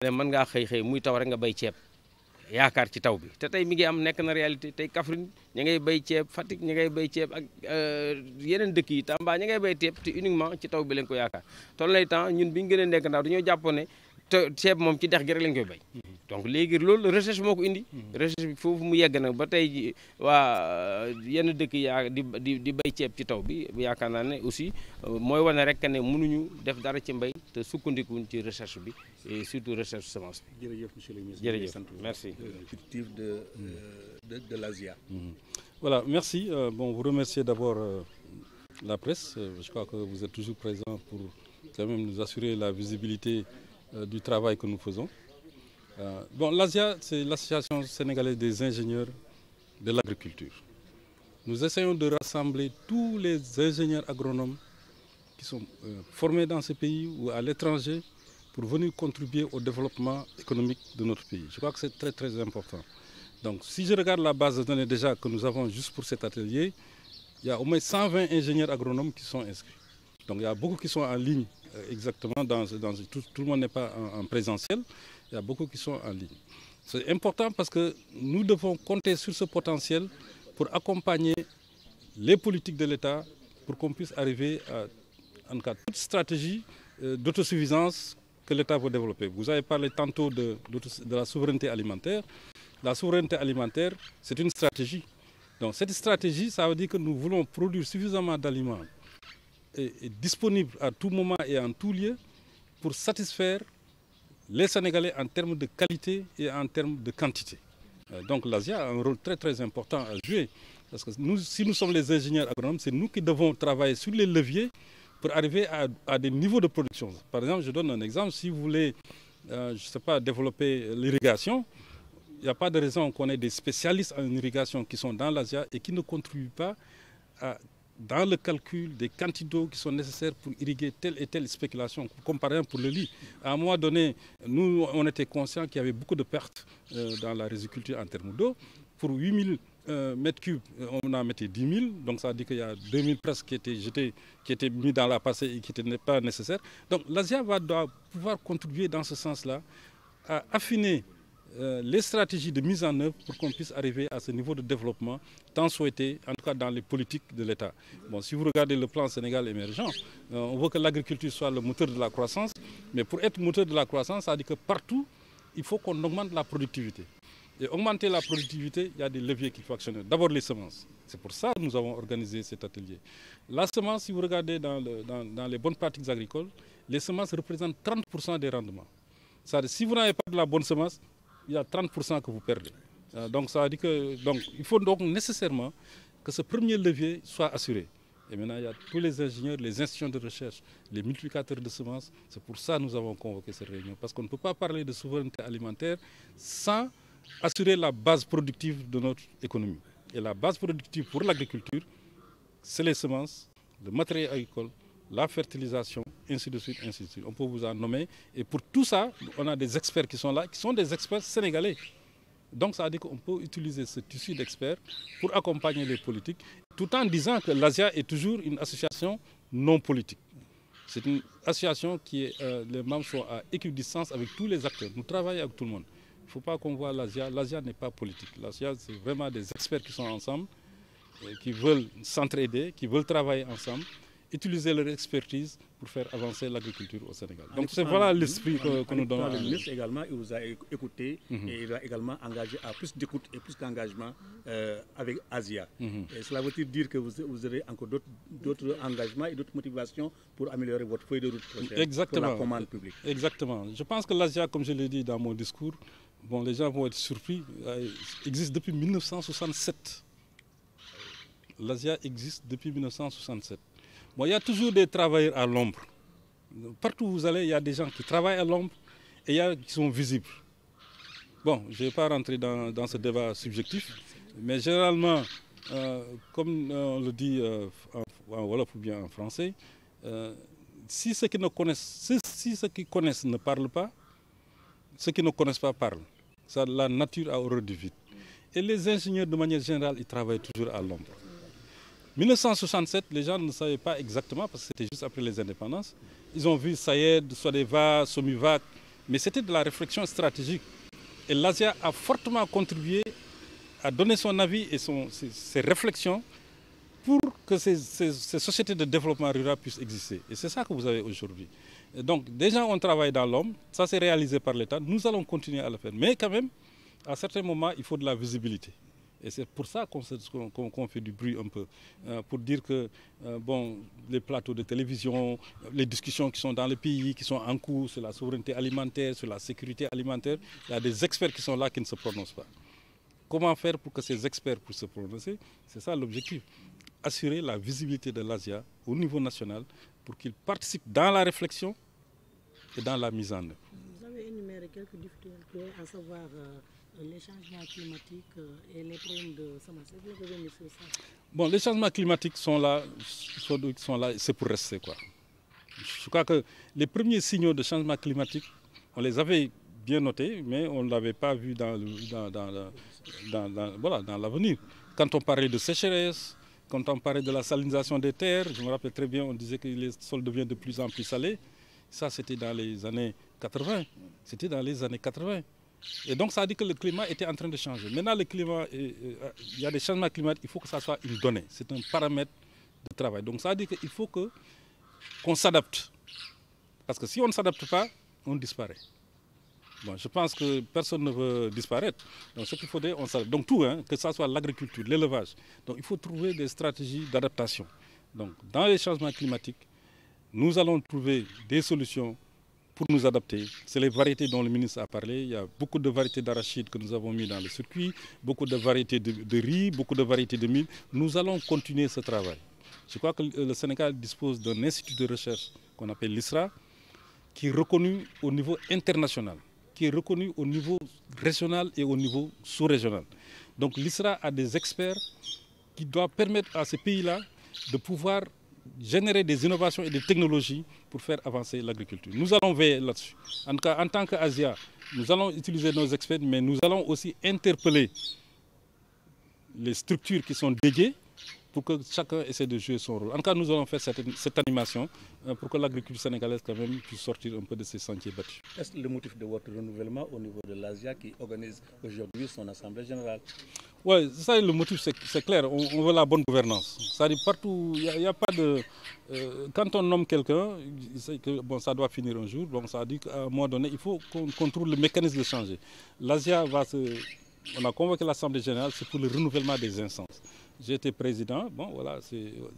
ne mën ngaa xëy muy taw rek nga bay ceeb yaakaar ci taw bi te tey mi ngi am nekk na réalité tey Kaffrine ñi ngay bay ceeb Fatick ñi ngay bay ceeb ak yeneen dëkk yi Tamba ñi ngay bay ceeb te uniquement ci taw bi lañ ko yaakaar toll lay temps ñun bi ñu gën a nekk ndaw dañoo jàppoon ne te ceeb moom ci dex gi rek lañ koy bay donc léegi loolu recherche moo ko indi recherche bi foofu mu yegg nag ba tey waa yenn dëkk yaa di bay ceeb ci taw bi yaakaar naa ne aussi mooy wane rek ne mënuñu def dara ci mbay te sukkandikuñ ci recherche bi et surtout recherche semence bi. jërëjëf monsieur le ministre. jërëjëf merci. de l'Asia. Voilà, merci. Bon, vous remerciez d'abord la presse. Je crois que vous êtes toujours présent pour quand même nous assurer la visibilité du travail que nous faisons. Bon, l'ASIA, c'est l'Association sénégalaise des ingénieurs de l'agriculture. Nous essayons de rassembler tous les ingénieurs agronomes qui sont formés dans ce pays ou à l'étranger pour venir contribuer au développement économique de notre pays. Je crois que c'est très très important. Donc si je regarde la base de données déjà que nous avons juste pour cet atelier, il y a au moins 120 ingénieurs agronomes qui sont inscrits. Donc il y a beaucoup qui sont en ligne exactement, tout le monde n'est pas en présentiel, il y a beaucoup qui sont en ligne. C'est important parce que nous devons compter sur ce potentiel pour accompagner les politiques de l'État pour qu'on puisse arriver à, en tout cas, toute stratégie d'autosuffisance que l'État veut développer. Vous avez parlé tantôt de la souveraineté alimentaire. La souveraineté alimentaire, c'est une stratégie. Donc cette stratégie, ça veut dire que nous voulons produire suffisamment d'aliments et disponibles à tout moment et en tout lieu pour satisfaire les Sénégalais en termes de qualité et en termes de quantité. Donc l'ASIA a un rôle très très important à jouer. Parce que nous, si nous sommes les ingénieurs agronomes, c'est nous qui devons travailler sur les leviers pour arriver à des niveaux de production. Par exemple, je donne un exemple, si vous voulez, je ne sais pas, développer l'irrigation, il n'y a pas de raison qu'on ait des spécialistes en irrigation qui sont dans l'ASIA et qui ne contribuent pas dans le calcul des quantités d'eau qui sont nécessaires pour irriguer telle et telle spéculation, comme par exemple pour le riz. À un moment donné, nous, on était conscients qu'il y avait beaucoup de pertes dans la riziculture en termes d'eau. Pour 8000 mètres cubes, on en mettait 10 000, donc ça veut dire qu'il y a 2000 presque qui étaient jetés, qui étaient mis dans la passée et qui n'étaient pas nécessaires. Donc l'ASIA doit pouvoir contribuer dans ce sens-là à affiner les stratégies de mise en œuvre pour qu'on puisse arriver à ce niveau de développement tant souhaité, en tout cas dans les politiques de l'État. Bon, si vous regardez le plan Sénégal émergent, on veut que l'agriculture soit le moteur de la croissance, mais pour être moteur de la croissance, ça veut dire que partout, il faut qu'on augmente la productivité. Et augmenter la productivité, il y a des leviers qu'il faut actionner. D'abord les semences. C'est pour ça que nous avons organisé cet atelier. La semence, si vous regardez dans les bonnes pratiques agricoles, les semences représentent 30% des rendements. C'est-à-dire, si vous n'avez pas de la bonne semence, il y a 30% que vous perdez. Donc ça veut dire que il faut donc nécessairement que ce premier levier soit assuré. Et maintenant, il y a tous les ingénieurs, les institutions de recherche, les multiplicateurs de semences. C'est pour ça que nous avons convoqué cette réunion. Parce qu'on ne peut pas parler de souveraineté alimentaire sans assurer la base productive de notre économie. Et la base productive pour l'agriculture, c'est les semences, le matériel agricole, la fertilisation, ainsi de suite, ainsi de suite. On peut vous en nommer. Et pour tout ça, on a des experts qui sont là, qui sont des experts sénégalais. Donc ça veut dire qu'on peut utiliser ce tissu d'experts pour accompagner les politiques, tout en disant que l'ASIA est toujours une association non politique. C'est une association qui est, les membres sont à équidistance avec tous les acteurs. Nous travaillons avec tout le monde. Il ne faut pas qu'on voit l'ASIA. L'ASIA n'est pas politique. L'ASIA, c'est vraiment des experts qui sont ensemble, qui veulent s'entraider, qui veulent travailler ensemble, utiliser leur expertise pour faire avancer l'agriculture au Sénégal. Donc c'est voilà l'esprit que nous donnons. Le ministre également, il vous a écouté et il a également engagé à plus d'écoute et plus d'engagement avec Asia. Et cela veut dire que vous aurez encore d'autres engagements et d'autres motivations pour améliorer votre feuille de route prochaine pour la commande publique. Exactement. Je pense que l'Asia, comme je l'ai dit dans mon discours, bon, les gens vont être surpris, existe depuis 1967. L'Asia existe depuis 1967. Bon, il y a toujours des travailleurs à l'ombre. Partout où vous allez, il y a des gens qui travaillent à l'ombre et il y a qui sont visibles. Bon, je ne vais pas rentrer dans ce débat subjectif, mais généralement, comme on le dit en wolof ou bien en français, si ceux qui connaissent ne parlent pas, ceux qui ne connaissent pas parlent. Ça, la nature a horreur du vide. Et les ingénieurs, de manière générale, ils travaillent toujours à l'ombre. 1967, les gens ne savaient pas exactement, parce que c'était juste après les indépendances. Ils ont vu Sayed, Sodeva, Somivac, mais c'était de la réflexion stratégique. Et l'Asia a fortement contribué à donner son avis et ses réflexions pour que ces sociétés de développement rural puissent exister. Et c'est ça que vous avez aujourd'hui. Donc déjà on travaille dans l'homme, ça c'est réalisé par l'État, nous allons continuer à le faire. Mais quand même, à certains moments, il faut de la visibilité. Et c'est pour ça qu'on fait du bruit un peu, pour dire que bon, les plateaux de télévision, les discussions qui sont dans le pays, qui sont en cours sur la souveraineté alimentaire, sur la sécurité alimentaire, il y a des experts qui sont là qui ne se prononcent pas. Comment faire pour que ces experts puissent se prononcer? C'est ça l'objectif. Assurer la visibilité de l'Asia au niveau national pour qu'ils participent dans la réflexion et dans la mise en œuvre. Vous avez énuméré quelques difficultés, à savoir les changements climatiques et les problèmes de semence. Est-ce que vous revenez sur ça? Bon, les changements climatiques sont là, c'est pour rester, quoi. Je crois que les premiers signaux de changement climatique, on les avait bien notés, mais on ne l'avait pas vu dans l'avenir. Quand on parlait de sécheresse, quand on parlait de la salinisation des terres, je me rappelle très bien, on disait que les sols deviennent de plus en plus salés. Ça, c'était dans les années 80. C'était dans les années 80. Et donc, ça a dit que le climat était en train de changer. Maintenant, le climat, il y a des changements climatiques, il faut que ça soit une donnée. C'est un paramètre de travail. Donc, ça a dit qu'il faut qu'on s'adapte. Parce que si on ne s'adapte pas, on disparaît. Bon, je pense que personne ne veut disparaître. Donc, ce qu'il faudrait, on s'adapte. Donc, tout, que ce soit l'agriculture, l'élevage. Donc, il faut trouver des stratégies d'adaptation. Donc, dans les changements climatiques, nous allons trouver des solutions pour nous adapter. C'est les variétés dont le ministre a parlé. Il y a beaucoup de variétés d'arachides que nous avons mis dans le circuit, beaucoup de variétés de riz, beaucoup de variétés de mil. Nous allons continuer ce travail. Je crois que le Sénégal dispose d'un institut de recherche qu'on appelle l'ISRA, qui est reconnu au niveau international, qui est reconnu au niveau régional et au niveau sous-régional. Donc l'ISRA a des experts qui doivent permettre à ces pays-là de pouvoir générer des innovations et des technologies pour faire avancer l'agriculture. Nous allons veiller là-dessus. En tout cas, en tant qu'Asia, nous allons utiliser nos experts, mais nous allons aussi interpeller les structures qui sont dédiées pour que chacun essaie de jouer son rôle. En tout cas, nous allons faire cette animation pour que l'agriculture sénégalaise quand même puisse sortir un peu de ces sentiers battus. Est-ce le motif de votre renouvellement au niveau de l'Asia qui organise aujourd'hui son assemblée générale? Oui, ça, le motif, c'est clair. On veut la bonne gouvernance. Ça dit partout, il n'y a pas de... quand on nomme quelqu'un, bon, ça doit finir un jour. Bon, ça dit qu'à un moment donné, il faut qu'on trouve le mécanisme de changer. L'Asia va se... On a convoqué l'Assemblée générale, c'est pour le renouvellement des instances. J'ai été président, bon voilà,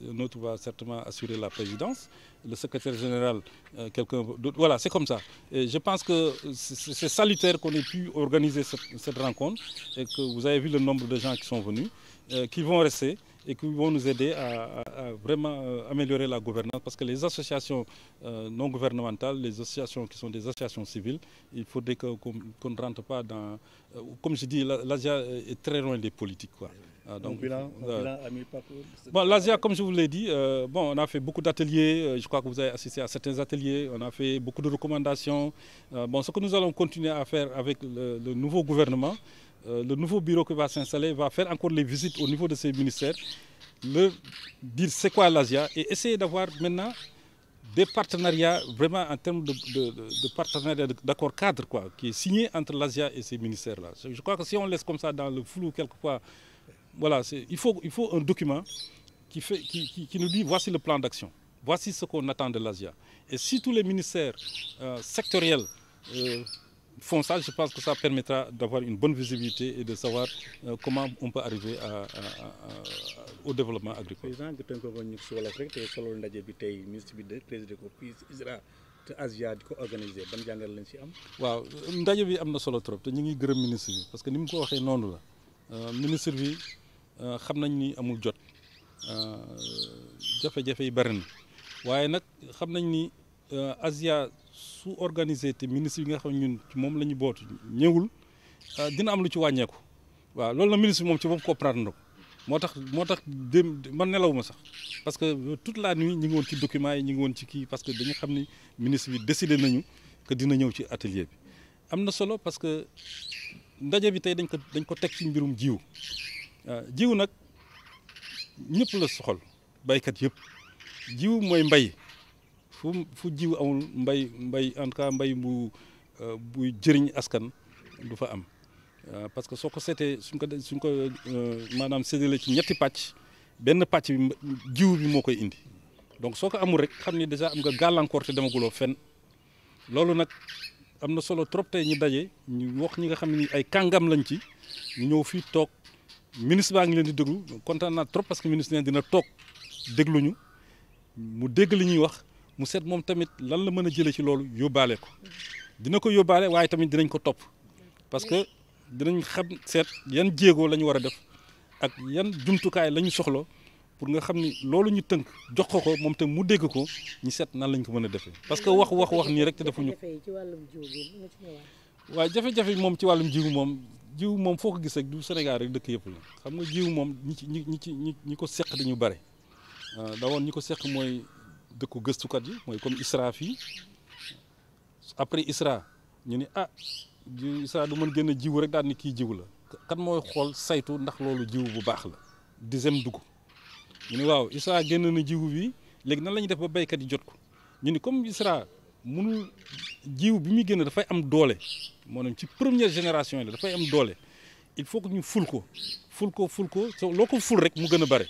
un autre va certainement assurer la présidence, le secrétaire général, quelqu'un d'autre, voilà, c'est comme ça. Et je pense que c'est salutaire qu'on ait pu organiser cette rencontre et que vous avez vu le nombre de gens qui sont venus, qui vont rester et qui vont nous aider à vraiment améliorer la gouvernance parce que les associations non gouvernementales, les associations qui sont des associations civiles, il faudrait qu'on ne rentre pas dans... comme je dis, l'Asia est très loin des politiques, quoi. Donc, bilan a mis pas pour... Bon, l'Asia, comme je vous l'ai dit, bon, on a fait beaucoup d'ateliers. Je crois que vous avez assisté à certains ateliers. On a fait beaucoup de recommandations. Bon, ce que nous allons continuer à faire avec le nouveau gouvernement, le nouveau bureau qui va s'installer va faire encore les visites au niveau de ces ministères, leur dire c'est quoi l'Asia et essayer d'avoir maintenant des partenariats vraiment en termes de partenariat d'accord cadre quoi, qui est signé entre l'Asia et ces ministères-là. Je crois que si on laisse comme ça dans le flou quelquefois, voilà, il faut un document qui nous dit voici le plan d'action, voici ce qu'on attend de l'Asia. Et si tous les ministères sectoriels font ça, je pense que ça permettra d'avoir une bonne visibilité et de savoir comment on peut arriver au développement agricole. Président, nga tënk ko ñu si wolof rek te solo ndaje bi tey ministre bi de président ko fii ISRA te Asia di ko organiser ban jàngal lañ si am. waaw ndaje bi am na solo trop te ñu ngi gërëm ministre bi parce que ni mu ko waxee noonu la ministre bi xam nañ ni amul jot jafe-jafe yi bari na waaye nag xam nañ ni Asia su organisé te ministre yi nga xam ñun moom la ñu bootu ñëwul dina am lu ci wàññeeku waaw loolu na ministre bi moom ci bopp comprendre na ko moo tax man nelawuma sax parce que toute la nuit ñi ngi woon ci documents yi ñi ngi woon ci kii parce que dañu xam ni ministre bi décidé nañu que dina ñëw ci atelier bi am na solo parce que ndaje bi tey dañ ko teg ci mbirum jiw jiw nag ñëpp la soxal baykat yëpp jiw mooy mbay fu jiw amul mbay en tout cas mbay buy jëriñ askan du fa am parce que soo ko seetee suñ ko maanaam séddale ci ñetti pàcc benn pàcc bi jiw bi moo koy indi donc soo ko amul rek xam ni déjà am nga gàllankoor te demaguloo fenn loolu nag am na solo trop tey ñu daje ñu wax ñi nga xam ni ay kàngam lañ ci ñu ñëw fii toog ministre baa ngi leen di déglu kontaan naa trop parce que ministre dina toog dégluñu mu dégg li ñuy wax mu seet moom tamit lan la mën a jëlee ci loolu yóbbaale ko dina ko yóbbaale waaye tamit dinañ ko topp parce que dinañ xam seet yan jéego la ñu war a def ak yan jumtukaay la ñu soxla pour nga xam ni loolu ñu tënk jox ko moom tam mu dégg ko ñu seet nan lañ ko mën a defee parce que wax nii rek te defuñu. waaw jafe-jafe moom ci wàllum jiw moom foo ko gis rek du Sénégal rek dëkk yëpp la xam nga jiw moom ñi ko seq dañu bare dawoon ñi ko seq mooy dëkku gëstukat yi mooy comme ISRA fii après ISRA ñu ni ISRA du mën génn jiw rek daal ni kii jiw la kan mooy xool saytu ndax loolu jiw bu baax la dixième dugg ñu ni waaw ISRA génn na jiw bi léegi nan la ñuy def ba béykat yi jot ko ñu ni comme ISRA mënul jiw bi muy génn dafay am doole maanaam ci première génération yi la dafay am doole il faut que ñu ful ko so loo ko ful rek mu gën a bare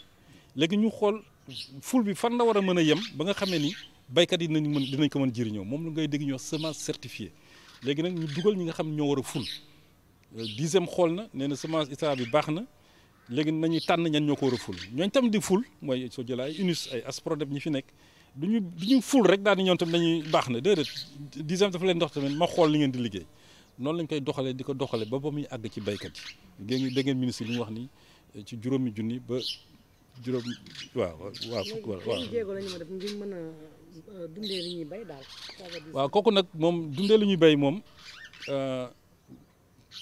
léegi ñu xool ful bi fan la war a mën a yem ba nga xamee ni béykat yi dinañ ko mën jëriñoo moom lu ngay dégg ñu wax semence certifiée léegi nag ñu dugal ñi nga xam ñoo war a ful dixième xool na nee na semence ISRA bi baax na léegi nañuy tànn ñan ñoo ko war a ful ñooñ tam di ful mooy soo jëlee ay UNIS ay ASPRODEP ñi fi nekk duñu ful rek daal di ñoom tam dañuy baax na déedéet dixième dafa leen dox tamit ma xool li ngeen di liggéey noonu lañ koy doxalee di ko doxalee ba muy àgg ci béykat yi dégg ngeen ministre li mu wax ni ci juróomi junni ba juróom jéego la ñu ma def ngir mën a dundee li ñuy bay daal. waaw kooku nag moom dundee li ñuy bay moom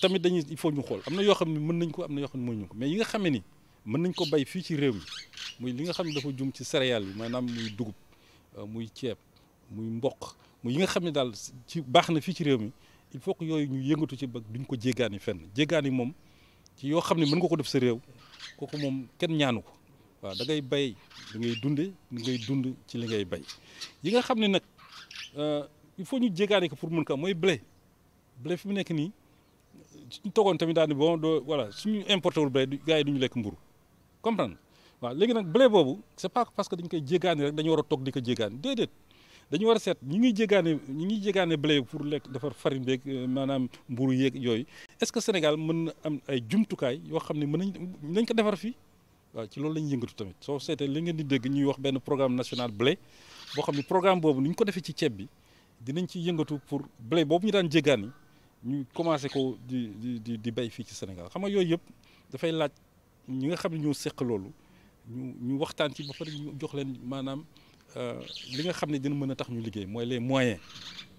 tamit il faut ñu xool am na yoo xam ne mën nañ ko am na yoo xam ne mënuñu ko mais yi nga xam ne ni mën nañ ko bay fii ci réew mi muy li nga xam ne dafa jum ci céréales bi maanaam muy dugub muy ceeb muy mboq muy yi nga xam ne daal ci baax na fii ci réew mi il faut que yooyu ñu yëngatu ci ba duñ ko jéggaani fenn jéggaani moom ci yoo xam ne mën nga ko def sa réew kooku moom kenn ñaanu ko waaw da ngay bay da ngay dunde da ngay dund ci li ngay bay yi nga xam ne nag il faut ñu jéggaani ko pour mën ko am mooy blé fi mu nekk nii suñu toogoon tamit daal ni bon voilà suñu importé wul blé gars yi duñu lekk mburu comprendre waaw léegi nag blé boobu c'est pas parce que dañ koy jéggaani rek dañu war a toog di ko jéggaani déedéet dañu war a seet ñi ngi jéggaane blé pour lekk defar farine beeg maanaam mburu yeeg yooyu est-ce que Sénégal mën na am ay jumtukaay yoo xam ne mën nañ ko defar fii waaw ci loolu la ñu yëngatu tamit soo seetee li ngeen di dégg ñuy wax benn programme national blé boo xam ne programme boobu ni ñu ko defee ci ceeb bi dinañ ci yëngatu pour blé boobu ñu daan jéggaani ñu commencé ko di bay fii ci Sénégal xam nga yooyu yëpp dafay laaj ñi nga xam ne ñoo seq loolu ñu waxtaan ci ba pare ñu jox leen maanaam li nga xam ne dina mën a tax ñu liggéey mooy les moyens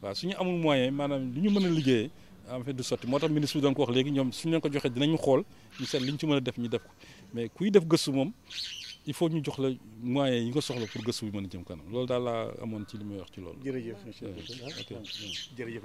waaw suñu amul moyen maanaam li ñu mën a liggéeyee en fait du sotti moo tax ministre bi doon ko wax léegi ñoom suñu leen ko joxee dinañu xool ñu seet li ñu ci mën a def ñu def ko mais kuy def gëstu moom il faut ñu jox la moyens yi nga soxla pour gëstu bi mën a jëm kanam loolu daal laa amoon ci li may wax ci loolu. jërëjëf monsieur jërëjëf.